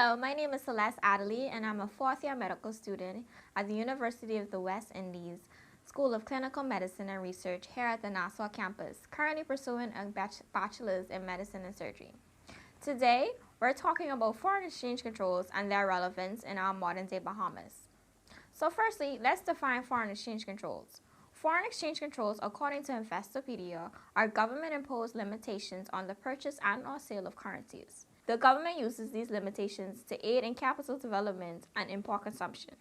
Hello, my name is Celeste Adderley, and I'm a fourth-year medical student at the University of the West Indies School of Clinical Medicine and Research here at the Nassau campus, currently pursuing a bachelor's in medicine and surgery. Today, we're talking about foreign exchange controls and their relevance in our modern-day Bahamas. So firstly, let's define foreign exchange controls. Foreign exchange controls, according to Investopedia, are government-imposed limitations on the purchase and/or sale of currencies. The government uses these limitations to aid in capital development and import consumption.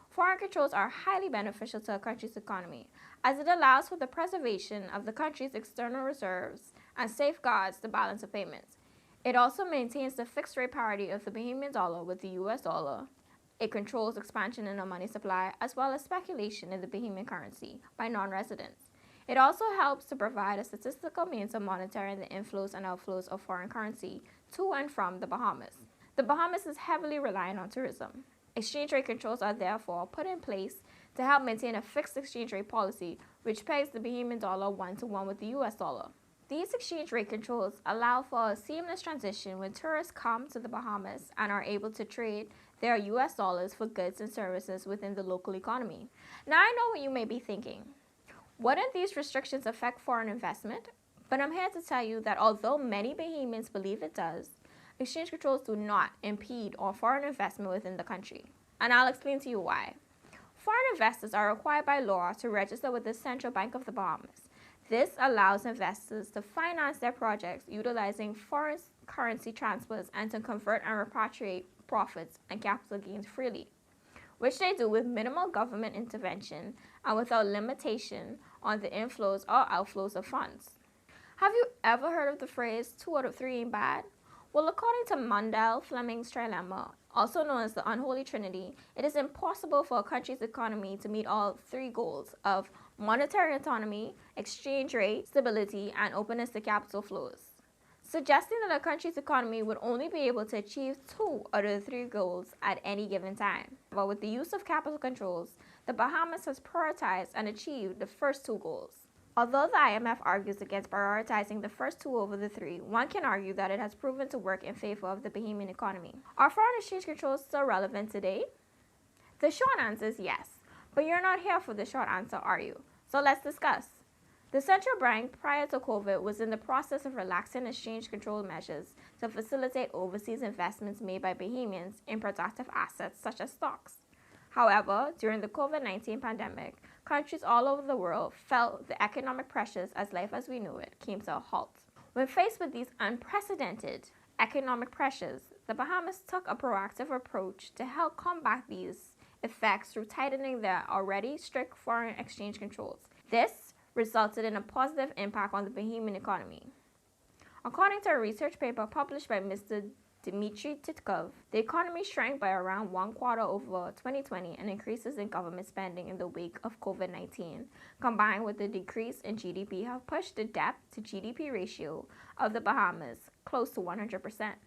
Foreign controls are highly beneficial to a country's economy, as it allows for the preservation of the country's external reserves and safeguards the balance of payments. It also maintains the fixed rate parity of the Bahamian dollar with the US dollar. It controls expansion in the money supply as well as speculation in the Bahamian currency by non-residents. It also helps to provide a statistical means of monitoring the inflows and outflows of foreign currency to and from the Bahamas. The Bahamas is heavily reliant on tourism. Exchange rate controls are therefore put in place to help maintain a fixed exchange rate policy which pegs the Bahamian dollar 1-to-1 with the US dollar. These exchange rate controls allow for a seamless transition when tourists come to the Bahamas and are able to trade their US dollars for goods and services within the local economy. Now I know what you may be thinking. Wouldn't these restrictions affect foreign investment? But I'm here to tell you that although many Bahamians believe it does, exchange controls do not impede on foreign investment within the country. And I'll explain to you why. Foreign investors are required by law to register with the Central Bank of the Bahamas. This allows investors to finance their projects utilizing foreign currency transfers and to convert and repatriate profits and capital gains freely, which they do with minimal government intervention and without limitation on the inflows or outflows of funds. Have you ever heard of the phrase 2 out of 3 ain't bad? Well, according to Mundell Fleming's trilemma, also known as the unholy trinity, it is impossible for a country's economy to meet all 3 goals of monetary autonomy, exchange rate stability, and openness to capital flows, suggesting that a country's economy would only be able to achieve 2 out of the 3 goals at any given time. But with the use of capital controls, the Bahamas has prioritized and achieved the first 2 goals. Although the IMF argues against prioritizing the first 2 over the 3, one can argue that it has proven to work in favor of the Bahamian economy. Are foreign exchange controls still relevant today? The short answer is yes, but you're not here for the short answer, are you? So let's discuss. The central bank prior to COVID was in the process of relaxing exchange control measures to facilitate overseas investments made by Bahamians in productive assets such as stocks. However, during the COVID-19 pandemic, countries all over the world felt the economic pressures as life as we knew it came to a halt. When faced with these unprecedented economic pressures, the Bahamas took a proactive approach to help combat these effects through tightening their already strict foreign exchange controls. This resulted in a positive impact on the Bahamian economy. According to a research paper published by Mr. Dmitry Titkov, the economy shrank by around 1/4 over 2020, and increases in government spending in the wake of COVID-19, combined with the decrease in GDP, have pushed the debt to GDP ratio of the Bahamas close to 100%.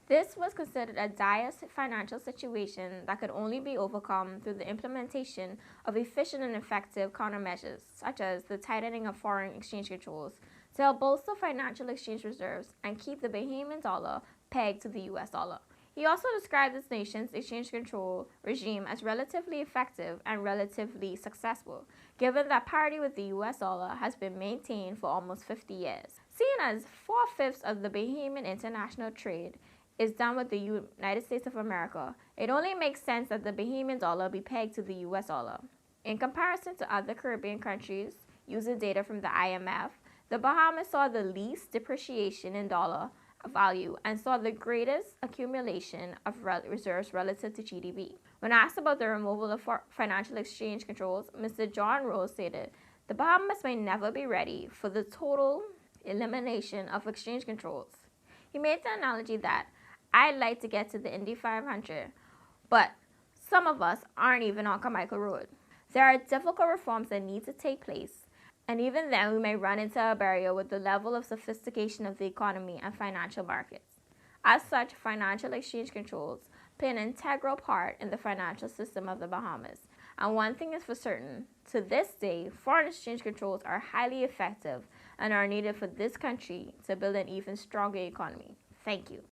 This was considered a dire financial situation that could only be overcome through the implementation of efficient and effective countermeasures, such as the tightening of foreign exchange controls, to help bolster financial exchange reserves and keep the Bahamian dollar pegged to the US dollar. He also described this nation's exchange control regime as relatively effective and relatively successful, given that parity with the US dollar has been maintained for almost 50 years. Seeing as 4/5 of the Bahamian international trade is done with the United States of America, it only makes sense that the Bahamian dollar be pegged to the US dollar. In comparison to other Caribbean countries, using data from the IMF, the Bahamas saw the least depreciation in dollar value and saw the greatest accumulation of reserves relative to GDP. When asked about the removal of financial exchange controls, Mr. John Rose stated, "The Bahamas may never be ready for the total elimination of exchange controls." He made the analogy that, "I'd like to get to the Indy 500, but some of us aren't even on Carmichael Road." There are difficult reforms that need to take place, and even then we may run into a barrier with the level of sophistication of the economy and financial markets. As such, financial exchange controls play an integral part in the financial system of the Bahamas. And one thing is for certain, to this day, foreign exchange controls are highly effective and are needed for this country to build an even stronger economy. Thank you.